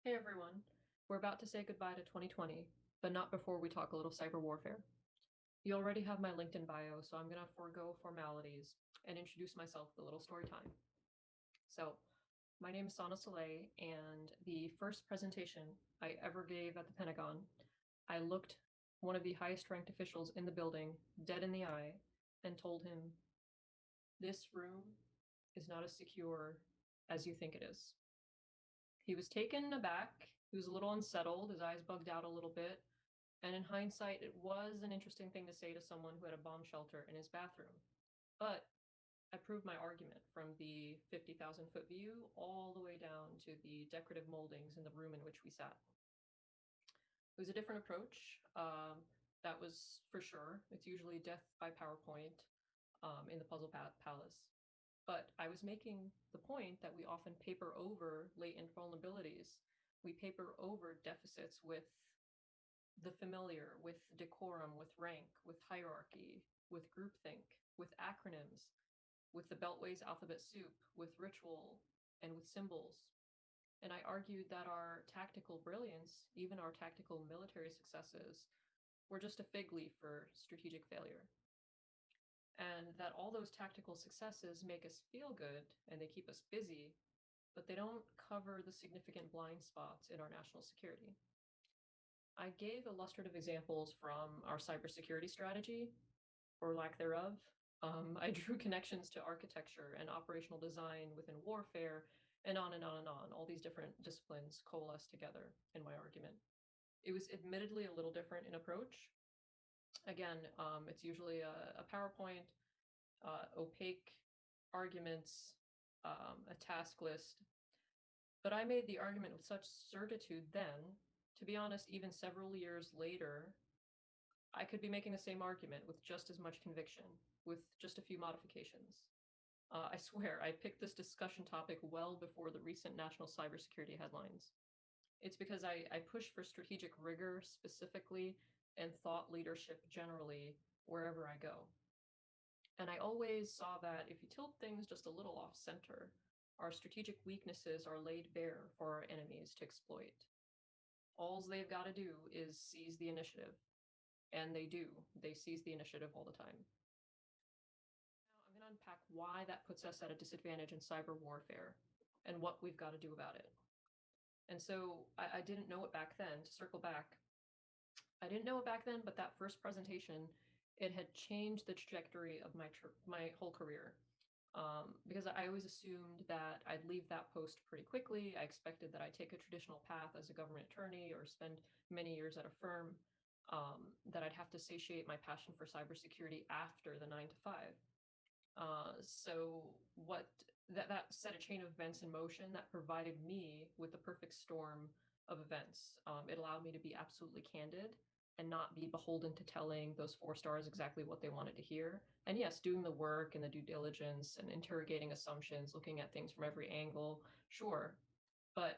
Hey everyone, we're about to say goodbye to 2020, but not before we talk a little cyber warfare. You already have my LinkedIn bio, so I'm going to forego formalities and introduce myself with a little story time. So, my name is Saleh, and the first presentation I ever gave at the Pentagon, I looked one of the highest ranked officials in the building dead in the eye and told him, "This room is not as secure as you think it is." He was taken aback. He was a little unsettled. His eyes bugged out a little bit. And in hindsight, it was an interesting thing to say to someone who had a bomb shelter in his bathroom. But I proved my argument from the 50,000-foot view all the way down to the decorative moldings in the room in which we sat. It was a different approach. That was for sure. It's usually death by PowerPoint in the Puzzle Palace. But I was making the point that we often paper over latent vulnerabilities. We paper over deficits with the familiar, with decorum, with rank, with hierarchy, with groupthink, with acronyms, with the Beltway's alphabet soup, with ritual, and with symbols. And I argued that our tactical brilliance, even our tactical military successes, were just a fig leaf for strategic failure. And that all those tactical successes make us feel good and they keep us busy, but they don't cover the significant blind spots in our national security. I gave illustrative examples from our cybersecurity strategy, or lack thereof. I drew connections to architecture and operational design within warfare, and on and on and on. All these different disciplines coalesced together in my argument. It was admittedly a little different in approach. Again, it's usually a PowerPoint, opaque arguments, a task list. But I made the argument with such certitude then, to be honest, even several years later, I could be making the same argument with just as much conviction, with just a few modifications. I swear, I picked this discussion topic well before the recent national cybersecurity headlines. It's because I push for strategic rigor specifically and thought leadership generally wherever I go. And I always saw that if you tilt things just a little off center, our strategic weaknesses are laid bare for our enemies to exploit. All they've got to do is seize the initiative. And they do. They seize the initiative all the time. Now, I'm going to unpack why that puts us at a disadvantage in cyber warfare and what we've got to do about it. And so I didn't know it back then. To circle back, I didn't know it back then, but that first presentation, it had changed the trajectory of my whole career. Because I always assumed that I'd leave that post pretty quickly. I expected that I'd take a traditional path as a government attorney or spend many years at a firm, that I'd have to satiate my passion for cybersecurity after the 9 to 5. So what that set a chain of events in motion that provided me with the perfect storm of events. It allowed me to be absolutely candid and not be beholden to telling those 4 stars exactly what they wanted to hear. And yes, doing the work and the due diligence and interrogating assumptions, looking at things from every angle, sure. But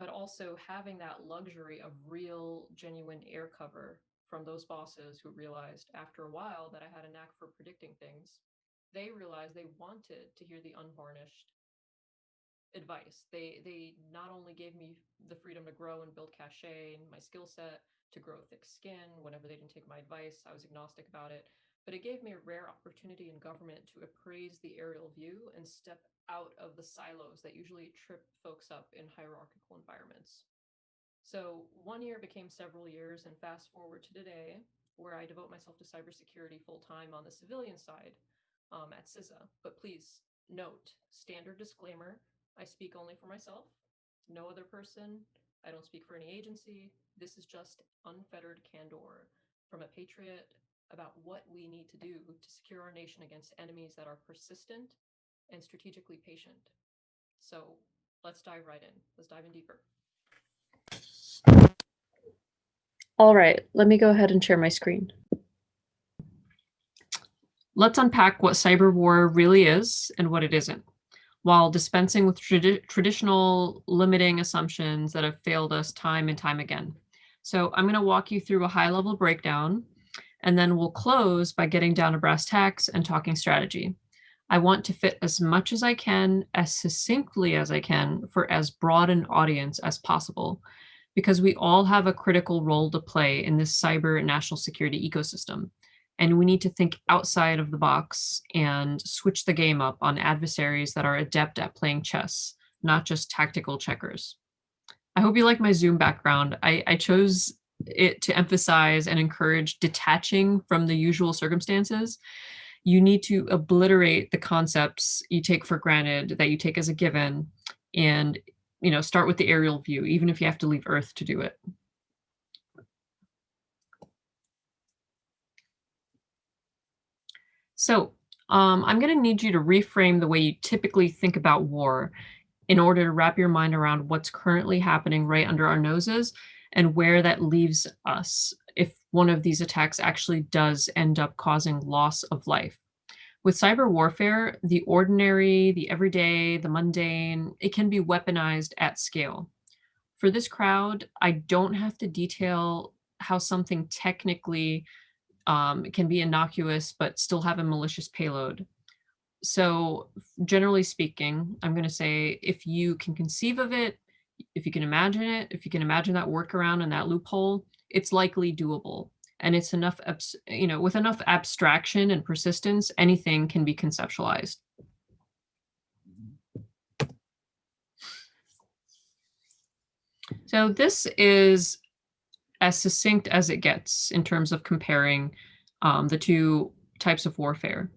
also having that luxury of real, genuine air cover from those bosses who realized after a while that I had a knack for predicting things. They realized they wanted to hear the unvarnished advice. They not only gave me the freedom to grow and build cachet and my skill set, to grow thick skin whenever they didn't take my advice, I was agnostic about it, but it gave me a rare opportunity in government to appraise the aerial view and step out of the silos that usually trip folks up in hierarchical environments. So 1 year became several years, and fast forward to today, where I devote myself to cybersecurity full time on the civilian side, at CISA. But please note, standard disclaimer, I speak only for myself, no other person. I don't speak for any agency. This is just unfettered candor from a patriot about what we need to do to secure our nation against enemies that are persistent and strategically patient. So let's dive right in. Let's dive in deeper. All right, let me go ahead and share my screen. Let's unpack what cyber war really is and what it isn't, while dispensing with traditional limiting assumptions that have failed us time and time again. So I'm going to walk you through a high-level breakdown, and then we'll close by getting down to brass tacks and talking strategy. I want to fit as much as I can, as succinctly as I can, for as broad an audience as possible, because we all have a critical role to play in this cyber national security ecosystem. And we need to think outside of the box and switch the game up on adversaries that are adept at playing chess, not just tactical checkers. I hope you like my Zoom background. I chose it to emphasize and encourage detaching from the usual circumstances. You need to obliterate the concepts you take for granted, that you take as a given, and start with the aerial view, even if you have to leave Earth to do it. So I'm going to need you to reframe the way you typically think about war in order to wrap your mind around what's currently happening right under our noses and where that leaves us if one of these attacks actually does end up causing loss of life. With cyber warfare, the ordinary, the everyday, the mundane, it can be weaponized at scale. For this crowd, I don't have to detail how something technically can be innocuous but still have a malicious payload. So, generally speaking, I'm going to say if you can conceive of it, if you can imagine it, if you can imagine that workaround and that loophole, it's likely doable. And it's enough, with enough abstraction and persistence, anything can be conceptualized. So, this is as succinct as it gets in terms of comparing the two types of warfare.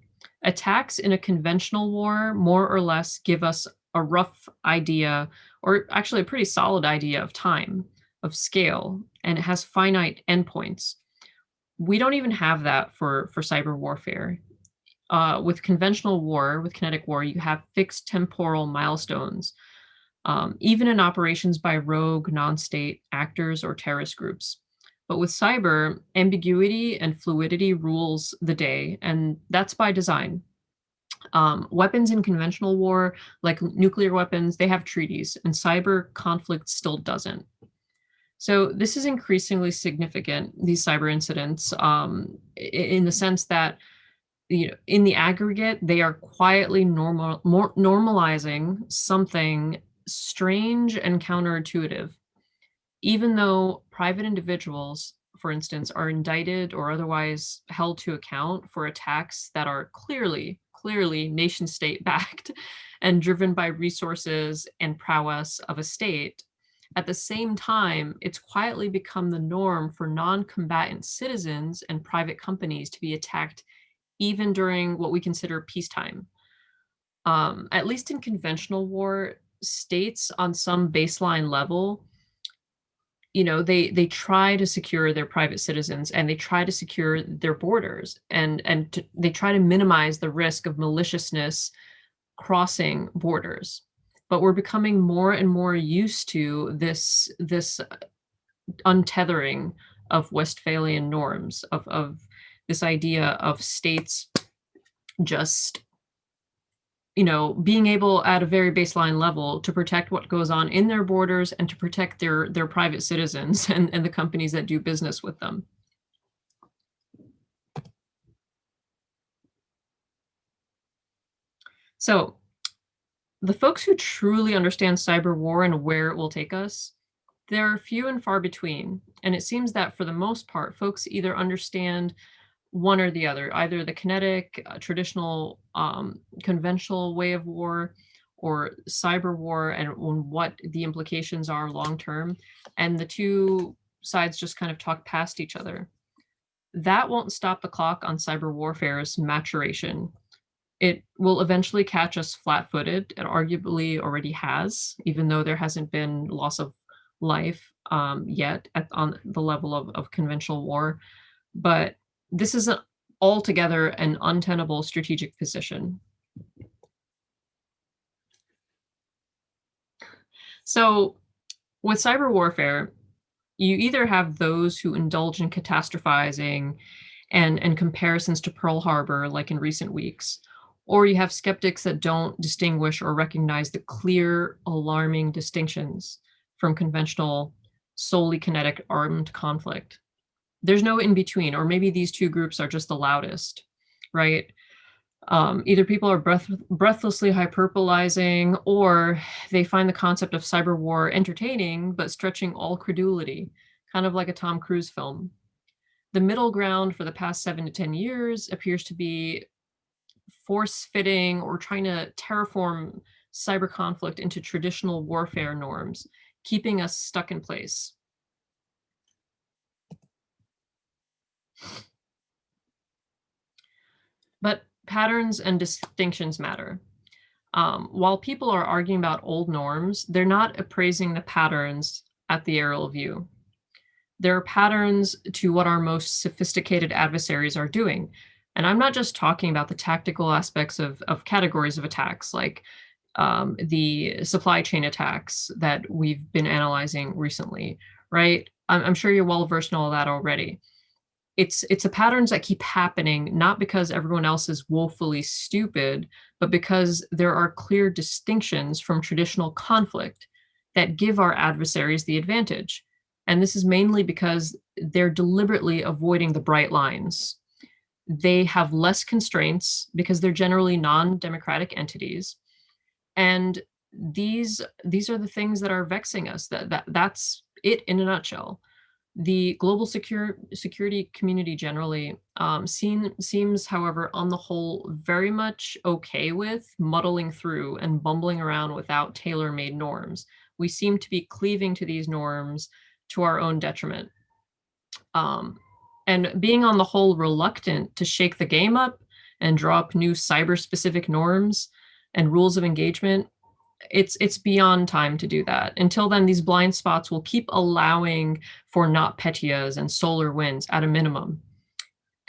Attacks in a conventional war more or less give us a rough idea, or actually a pretty solid idea of time, of scale, and it has finite endpoints. We don't even have that for cyber warfare. With conventional war, with kinetic war, you have fixed temporal milestones, even in operations by rogue non-state actors or terrorist groups. But with cyber, ambiguity and fluidity rules the day, and that's by design. Weapons in conventional war, like nuclear weapons, they have treaties, and cyber conflict still doesn't. So this is increasingly significant, these cyber incidents, in the sense that in the aggregate, they are quietly normalizing something strange and counterintuitive. Even though private individuals, for instance, are indicted or otherwise held to account for attacks that are clearly nation state backed and driven by resources and prowess of a state, at the same time, it's quietly become the norm for non-combatant citizens and private companies to be attacked even during what we consider peacetime. At least in conventional war, states on some baseline level, they try to secure their private citizens and they try to secure their borders, and they try to minimize the risk of maliciousness crossing borders. But we're becoming more and more used to this untethering of Westphalian norms, of this idea of states just being able at a very baseline level to protect what goes on in their borders and to protect their private citizens and the companies that do business with them. So the folks who truly understand cyber war and where it will take us, they're few and far between. And it seems that for the most part, folks either understand one or the other, either the kinetic, traditional, conventional way of war, or cyber war, and what the implications are long term. And the two sides just kind of talk past each other. That won't stop the clock on cyber warfare's maturation. It will eventually catch us flat footed. It arguably already has, even though there hasn't been loss of life yet on the level of conventional war. But this is altogether an untenable strategic position. So, with cyber warfare, you either have those who indulge in catastrophizing and comparisons to Pearl Harbor, like in recent weeks, or you have skeptics that don't distinguish or recognize the clear, alarming distinctions from conventional, solely kinetic armed conflict. There's no in between, or maybe these two groups are just the loudest, right? Either people are breathlessly hyperbolizing, or they find the concept of cyber war entertaining, but stretching all credulity, kind of like a Tom Cruise film. The middle ground for the past 7 to 10 years appears to be force fitting or trying to terraform cyber conflict into traditional warfare norms, keeping us stuck in place. But patterns and distinctions matter. While people are arguing about old norms, they're not appraising the patterns at the aerial view. There are patterns to what our most sophisticated adversaries are doing. And I'm not just talking about the tactical aspects of categories of attacks, like the supply chain attacks that we've been analyzing recently, right? I'm sure you're well versed in all that already. It's the patterns that keep happening, not because everyone else is woefully stupid, but because there are clear distinctions from traditional conflict that give our adversaries the advantage. And this is mainly because they're deliberately avoiding the bright lines. They have less constraints because they're generally non-democratic entities. And these are the things that are vexing us. That's it in a nutshell. The global security community generally seems, however, on the whole, very much okay with muddling through and bumbling around without tailor-made norms. We seem to be cleaving to these norms to our own detriment. And being on the whole reluctant to shake the game up and draw up new cyber-specific norms and rules of engagement, it's beyond time to do that. Until then, these blind spots will keep allowing for NotPetya's and solar winds at a minimum.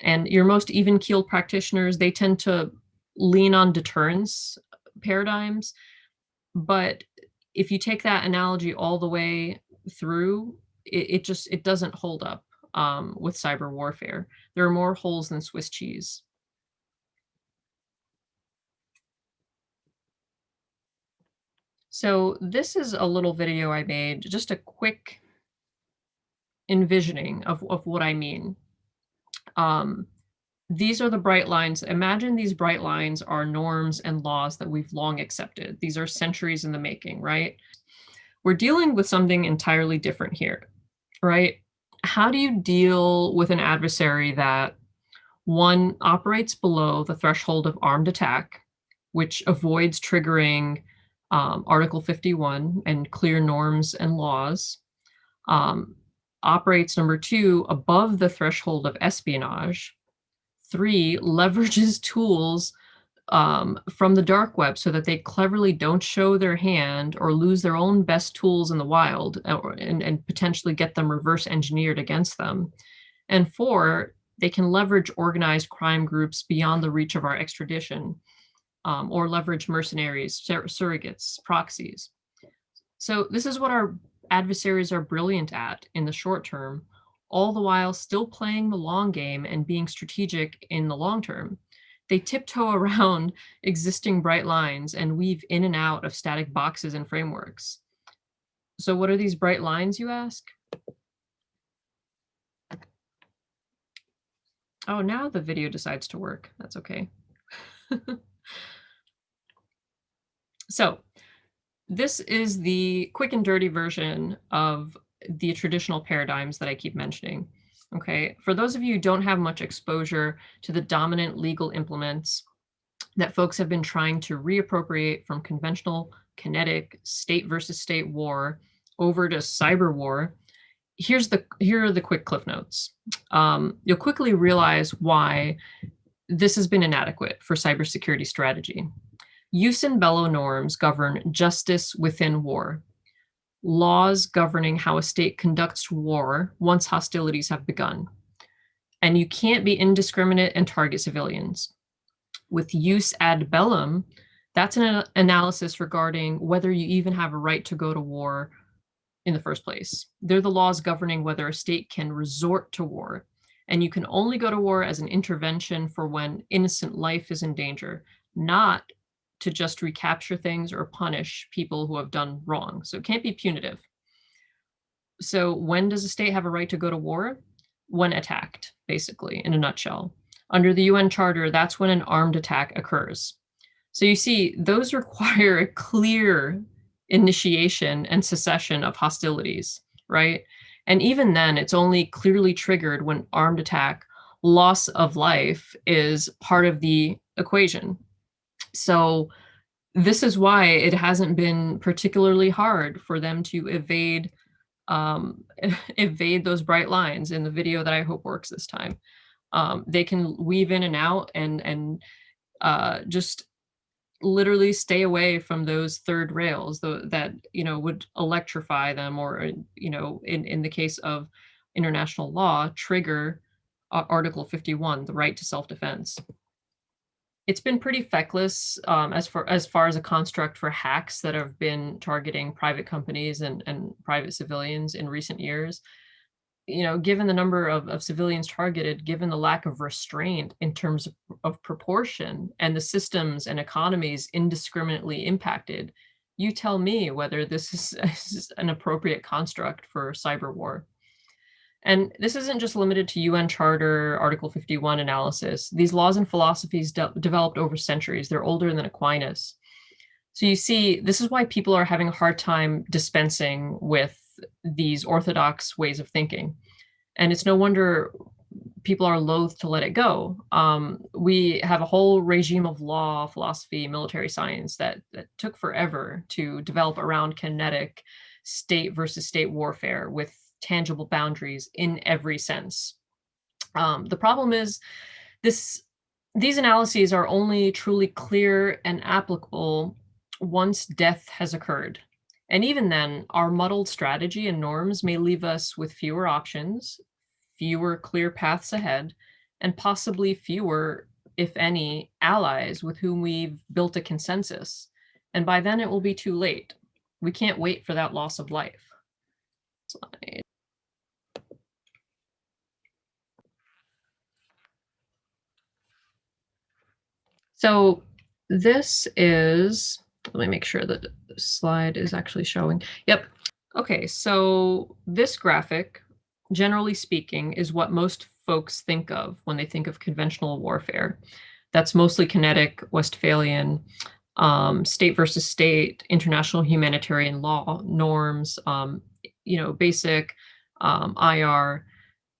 And your most even-keeled practitioners, they tend to lean on deterrence paradigms. But if you take that analogy all the way through, it doesn't hold up with cyber warfare. There are more holes than Swiss cheese. So this is a little video I made, just a quick envisioning of what I mean. These are the bright lines. Imagine these bright lines are norms and laws that we've long accepted. These are centuries in the making, right? We're dealing with something entirely different here, right? How do you deal with an adversary that, one, operates below the threshold of armed attack, which avoids triggering Article 51 and clear norms and laws, operates, number two, above the threshold of espionage, three, leverages tools from the dark web so that they cleverly don't show their hand or lose their own best tools in the wild and potentially get them reverse engineered against them. And four, they can leverage organized crime groups beyond the reach of our extradition, or leverage mercenaries, surrogates, proxies. So this is what our adversaries are brilliant at in the short term, all the while still playing the long game and being strategic in the long term. They tiptoe around existing bright lines and weave in and out of static boxes and frameworks. So what are these bright lines, you ask? Oh, now the video decides to work. That's okay. So this is the quick and dirty version of the traditional paradigms that I keep mentioning. Okay, for those of you who don't have much exposure to the dominant legal implements that folks have been trying to reappropriate from conventional kinetic state versus state war over to cyber war, here are the quick cliff notes. You'll quickly realize why this has been inadequate for cybersecurity strategy. Jus in bello norms govern justice within war. Laws governing how a state conducts war once hostilities have begun. And you can't be indiscriminate and target civilians. With jus ad bellum, that's an analysis regarding whether you even have a right to go to war in the first place. They're the laws governing whether a state can resort to war. And you can only go to war as an intervention for when innocent life is in danger, not to just recapture things or punish people who have done wrong. So it can't be punitive. So when does a state have a right to go to war? When attacked, basically, in a nutshell. Under the UN Charter, that's when an armed attack occurs. So you see, those require a clear initiation and cessation of hostilities, right? And even then, it's only clearly triggered when armed attack, loss of life is part of the equation. So this is why it hasn't been particularly hard for them to evade evade those bright lines in the video that I hope works this time. They can weave in and out and just literally stay away from those third rails that would electrify them, or in the case of international law, trigger Article 51, the right to self-defense. It's been pretty feckless, as far as a construct for hacks that have been targeting private companies and private civilians in recent years. Given the number of civilians targeted, given the lack of restraint in terms of proportion, and the systems and economies indiscriminately impacted, you tell me whether this is an appropriate construct for cyber war. And this isn't just limited to UN Charter Article 51 analysis. These laws and philosophies developed over centuries. They're older than Aquinas. So you see, this is why people are having a hard time dispensing with these orthodox ways of thinking. And it's no wonder people are loath to let it go. We have a whole regime of law, philosophy, military science that took forever to develop around kinetic state versus state warfare with tangible boundaries in every sense. The problem is these analyses are only truly clear and applicable once death has occurred. And even then, our muddled strategy and norms may leave us with fewer options, fewer clear paths ahead, and possibly fewer, if any, allies with whom we've built a consensus. And by then it will be too late. We can't wait for that loss of life. Slide. So this is, let me make sure that the slide is actually showing. Yep. Okay, so this graphic, generally speaking, is what most folks think of when they think of conventional warfare. That's mostly kinetic, Westphalian, state versus state, international humanitarian law norms, basic IR.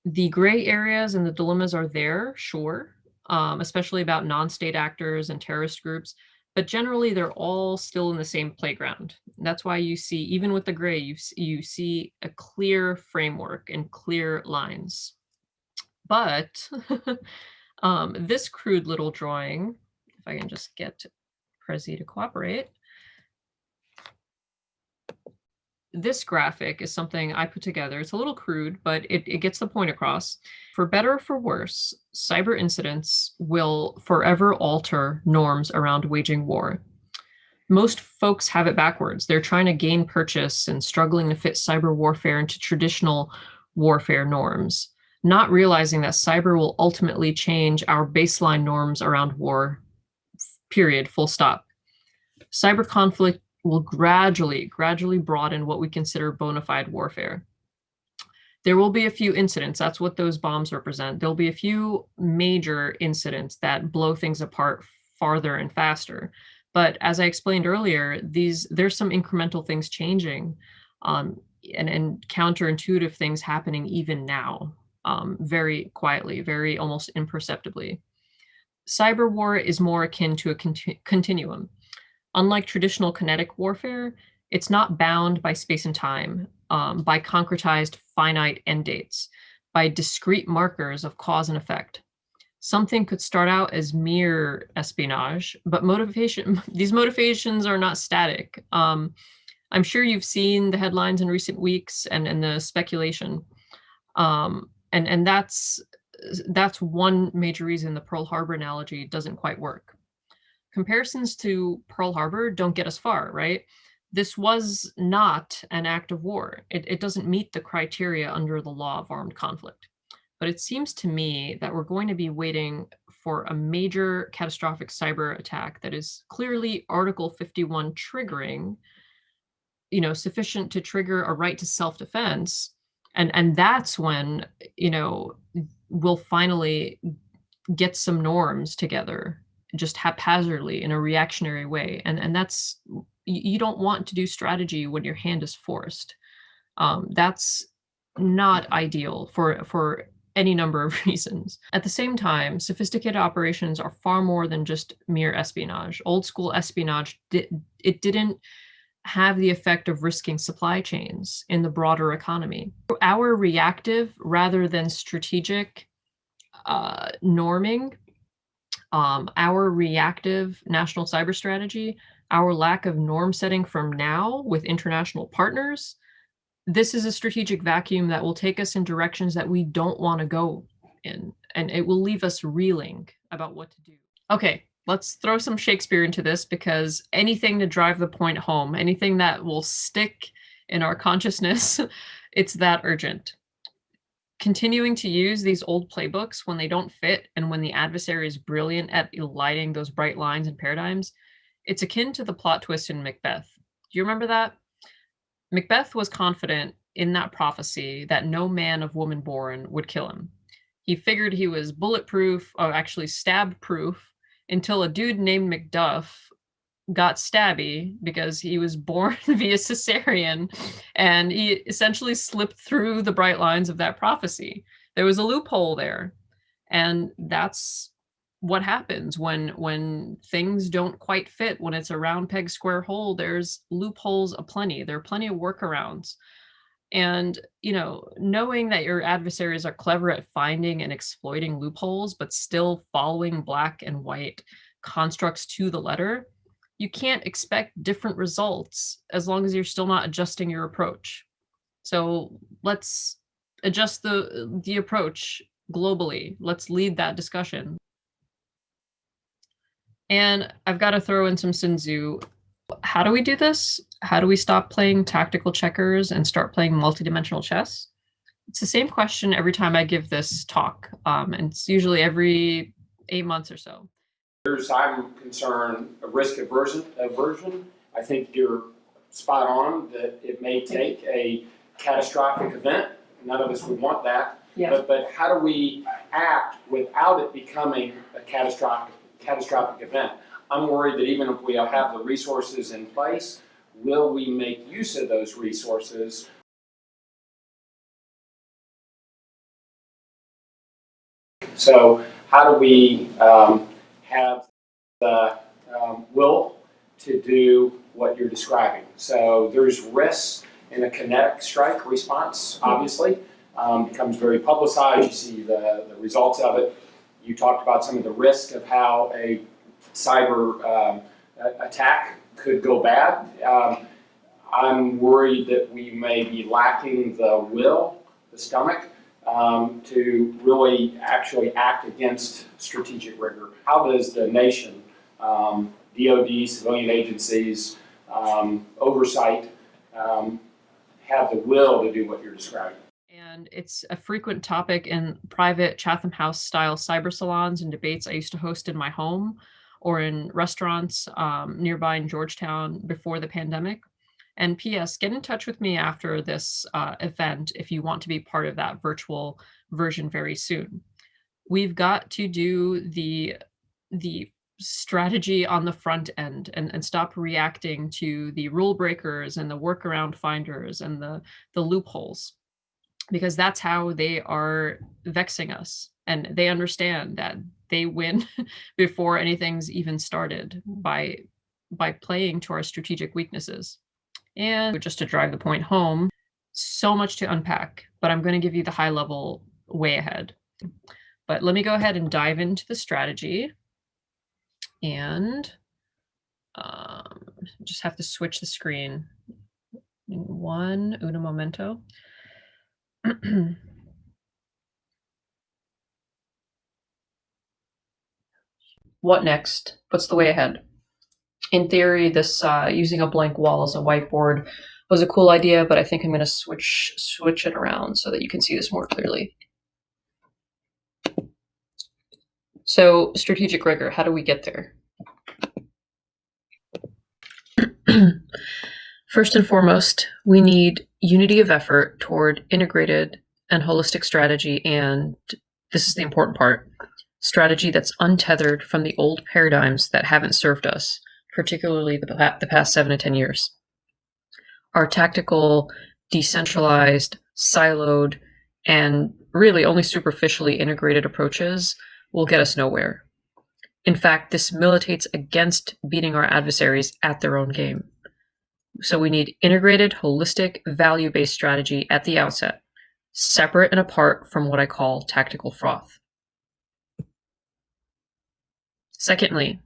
The gray areas and the dilemmas are there, sure, especially about non-state actors and terrorist groups, but generally they're all still in the same playground. That's why you see, even with the gray, you see a clear framework and clear lines. But this crude little drawing, if I can just get Prezi to cooperate, this graphic is something I put together. It's a little crude, but it gets the point across. For better or for worse, cyber incidents will forever alter norms around waging war. Most folks have it backwards. They're trying to gain purchase and struggling to fit cyber warfare into traditional warfare norms, not realizing that cyber will ultimately change our baseline norms around war, period, full stop. Cyber conflict will gradually broaden what we consider bona fide warfare. There will be a few incidents. That's what those bombs represent. There'll be a few major incidents that blow things apart farther and faster. But as I explained earlier, there's some incremental things changing, and counterintuitive things happening even now, very quietly, very almost imperceptibly. Cyber war is more akin to a continuum. Unlike traditional kinetic warfare, it's not bound by space and time, by concretized finite end dates, by discrete markers of cause and effect. Something could start out as mere espionage, but these motivations are not static. I'm sure you've seen the headlines in recent weeks and the speculation. And that's one major reason the Pearl Harbor analogy doesn't quite work. Comparisons to Pearl Harbor don't get us far, right? This was not an act of war. It doesn't meet the criteria under the law of armed conflict. But it seems to me that we're going to be waiting for a major catastrophic cyber attack that is clearly Article 51 triggering, sufficient to trigger a right to self-defense. And that's when, we'll finally get some norms together just haphazardly in a reactionary way. And that's, you don't want to do strategy when your hand is forced. That's not ideal for any number of reasons. At the same time, sophisticated operations are far more than just mere espionage. Old school espionage didn't have the effect of risking supply chains in the broader economy. Our reactive rather than strategic norming, our reactive national cyber strategy, our lack of norm setting from now with international partners, this is a strategic vacuum that will take us in directions that we don't want to go in, and it will leave us reeling about what to do. Okay, let's throw some Shakespeare into this, because anything to drive the point home, anything that will stick in our consciousness, it's that urgent. Continuing to use these old playbooks when they don't fit and when the adversary is brilliant at eliding those bright lines and paradigms, it's akin to the plot twist in Macbeth. Do you remember that? Macbeth was confident in that prophecy that no man of woman born would kill him. He figured he was bulletproof, or actually stab proof, until a dude named Macduff got stabby because he was born via cesarean, and he essentially slipped through the bright lines of that prophecy. There was a loophole there, and that's what happens when things don't quite fit. When it's a round peg square hole, there's loopholes aplenty. There are plenty of workarounds. And, knowing that your adversaries are clever at finding and exploiting loopholes, but still following black and white constructs to the letter, you can't expect different results as long as you're still not adjusting your approach. So let's adjust the approach globally. Let's lead that discussion. And I've got to throw in some Sun Tzu. How do we do this? How do we stop playing tactical checkers and start playing multidimensional chess? It's the same question every time I give this talk, and it's usually every 8 months or so. I'm concerned, a risk aversion. I think you're spot on that it may take a catastrophic event. None of us would want that. Yeah. But how do we act without it becoming a catastrophic event? I'm worried that even if we have the resources in place, will we make use of those resources? So how do we have the will to do what you're describing? So there's risks in a kinetic strike response, obviously. Becomes very publicized. You see the results of it. You talked about some of the risk of how a cyber attack could go bad. I'm worried that we may be lacking the will, the stomach, to really actually act against strategic rigor. How does the nation, DoD, civilian agencies, oversight, have the will to do what you're describing? And it's a frequent topic in private Chatham House style cyber salons and debates I used to host in my home or in restaurants nearby in Georgetown before the pandemic. And P.S., get in touch with me after this event if you want to be part of that virtual version very soon. We've got to do the strategy on the front end and stop reacting to the rule breakers and the workaround finders and the loopholes, because that's how they are vexing us. And they understand that they win before anything's even started by playing to our strategic weaknesses. And just to drive the point home, so much to unpack, but I'm going to give you the high level way ahead. But let me go ahead and dive into the strategy. And just have to switch the screen. Uno momento. What next? What's the way ahead? In theory, this using a blank wall as a whiteboard was a cool idea, but I think I'm going to switch it around so that you can see this more clearly. So, strategic rigor, how do we get there? First and foremost, we need unity of effort toward integrated and holistic strategy, and this is the important part, strategy that's untethered from the old paradigms that haven't served us, particularly the past 7 to 10 years. Our tactical, decentralized, siloed, and really only superficially integrated approaches will get us nowhere. In fact, this militates against beating our adversaries at their own game. So we need integrated, holistic, value-based strategy at the outset, separate and apart from what I call tactical froth. Secondly,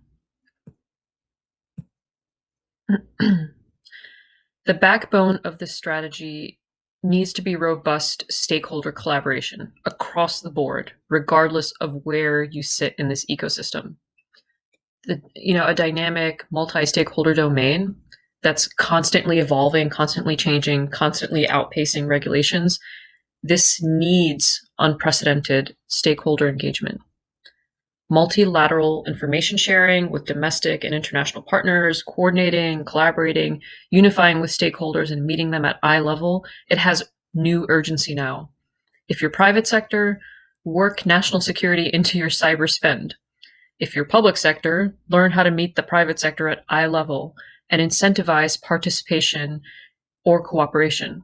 the backbone of this strategy needs to be robust stakeholder collaboration across the board, regardless of where you sit in this ecosystem. A dynamic multi-stakeholder domain that's constantly evolving, constantly changing, constantly outpacing regulations. This needs unprecedented stakeholder engagement. Multilateral information sharing with domestic and international partners, coordinating, collaborating, unifying with stakeholders and meeting them at eye level, it has new urgency now. If you're private sector, work national security into your cyber spend. If you're public sector, learn how to meet the private sector at eye level and incentivize participation or cooperation.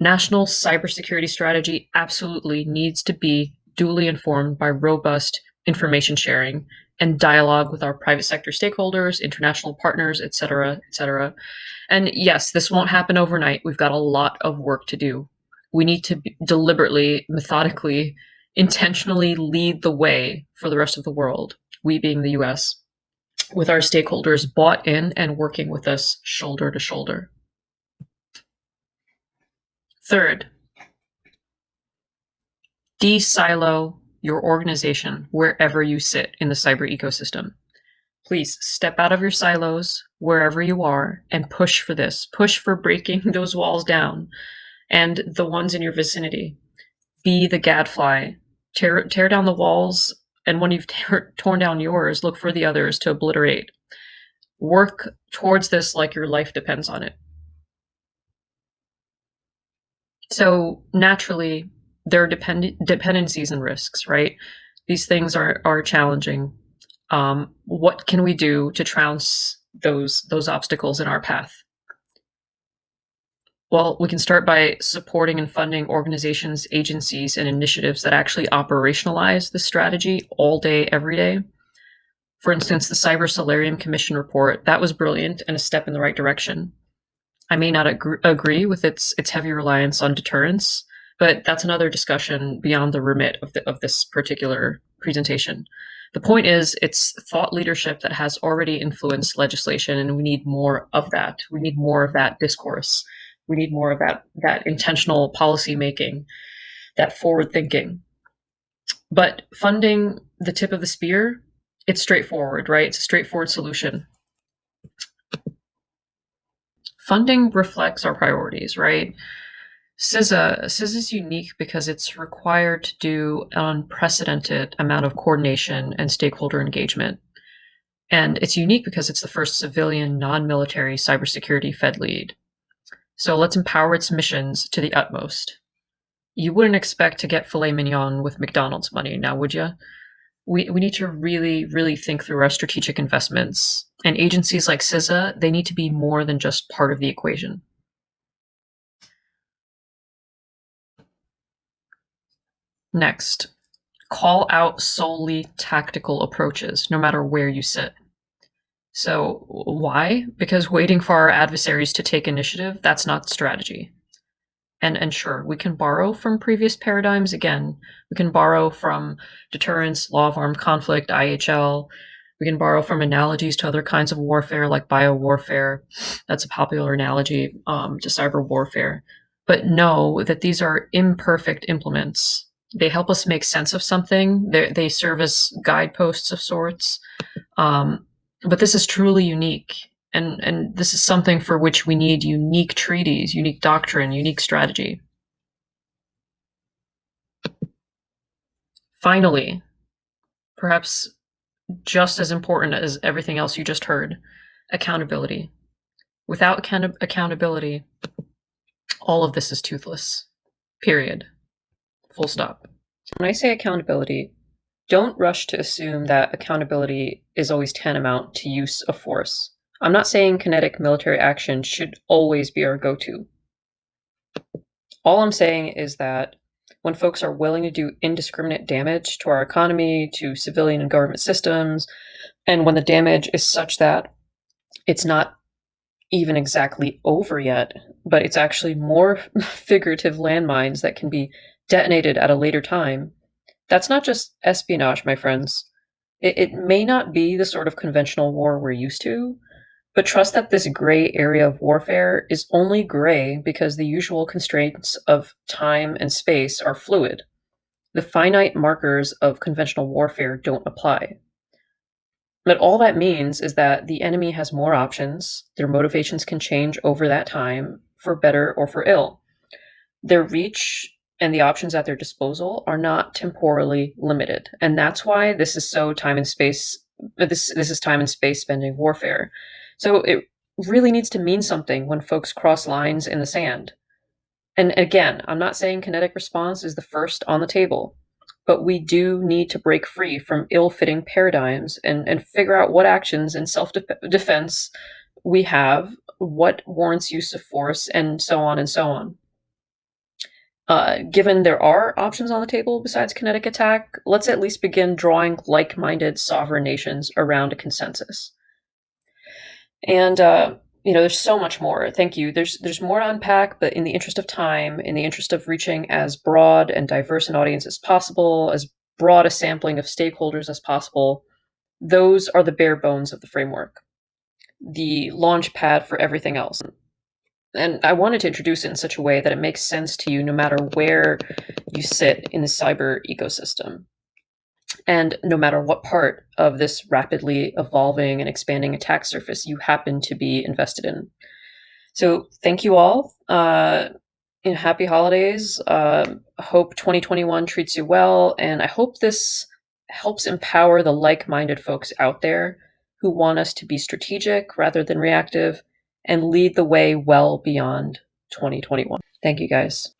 National cybersecurity strategy absolutely needs to be duly informed by robust information sharing and dialogue with our private sector stakeholders, international partners, et cetera, et cetera. And yes, this won't happen overnight. We've got a lot of work to do. We need to deliberately, methodically, intentionally lead the way for the rest of the world, we being the US, with our stakeholders bought in and working with us shoulder to shoulder. Third, de-silo your organization wherever you sit in the cyber ecosystem. Please step out of your silos wherever you are and push for this. Push for breaking those walls down and the ones in your vicinity. Be the gadfly. Tear down the walls, and when you've torn down yours, look for the others to obliterate. Work towards this like your life depends on it. So naturally, there are dependencies and risks, right? These things are challenging. What can we do to trounce those obstacles in our path? Well, we can start by supporting and funding organizations, agencies, and initiatives that actually operationalize the strategy all day, every day. For instance, the Cyber Solarium Commission report, that was brilliant and a step in the right direction. I may not agree with its heavy reliance on deterrence, but that's another discussion beyond the remit of this particular presentation. The point is, it's thought leadership that has already influenced legislation, and we need more of that. We need more of that discourse. We need more of that intentional policy making, that forward thinking. But funding the tip of the spear, it's straightforward, right? It's a straightforward solution. Funding reflects our priorities, right? CISA is unique because it's required to do an unprecedented amount of coordination and stakeholder engagement. And it's unique because it's the first civilian, non-military cybersecurity Fed lead. So let's empower its missions to the utmost. You wouldn't expect to get filet mignon with McDonald's money, now would you? We need to really, really think through our strategic investments. And agencies like CISA, they need to be more than just part of the equation. Next, call out solely tactical approaches, no matter where you sit. So why? Because waiting for our adversaries to take initiative, that's not strategy. And sure, we can borrow from previous paradigms. Again, we can borrow from deterrence, law of armed conflict, IHL. We can borrow from analogies to other kinds of warfare like biowarfare. That's a popular analogy to cyber warfare. But know that these are imperfect implements. They help us make sense of something. They serve as guideposts of sorts. But this is truly unique. And this is something for which we need unique treaties, unique doctrine, unique strategy. Finally, perhaps just as important as everything else you just heard, accountability. Without accountability, all of this is toothless. Period. Full stop. When I say accountability, Don't rush to assume that accountability is always tantamount to use of force. I'm not saying kinetic military action should always be our go-to. All I'm saying is that when folks are willing to do indiscriminate damage to our economy, to civilian and government systems, and when the damage is such that it's not even exactly over yet, but it's actually more figurative landmines that can be detonated at a later time, that's not just espionage, my friends. It may not be the sort of conventional war we're used to, but trust that this gray area of warfare is only gray because the usual constraints of time and space are fluid. The finite markers of conventional warfare don't apply. But all that means is that the enemy has more options, their motivations can change over that time, for better or for ill. Their reach and the options at their disposal are not temporally limited. And that's why this is so time and space this is time and space spending warfare. So it really needs to mean something when folks cross lines in the sand. And again, I'm not saying kinetic response is the first on the table, but we do need to break free from ill-fitting paradigms and figure out what actions in self-defense we have, what warrants use of force, and so on and so on. Given there are options on the table besides kinetic attack, let's at least begin drawing like-minded sovereign nations around a consensus. And there's so much more. Thank you. There's more to unpack, but in the interest of time, in the interest of reaching as broad and diverse an audience as possible, as broad a sampling of stakeholders as possible, those are the bare bones of the framework, the launch pad for everything else. And I wanted to introduce it in such a way that it makes sense to you no matter where you sit in the cyber ecosystem. And no matter what part of this rapidly evolving and expanding attack surface you happen to be invested in. So thank you all. And happy holidays. Hope 2021 treats you well. And I hope this helps empower the like-minded folks out there who want us to be strategic rather than reactive and lead the way well beyond 2021. Thank you, guys.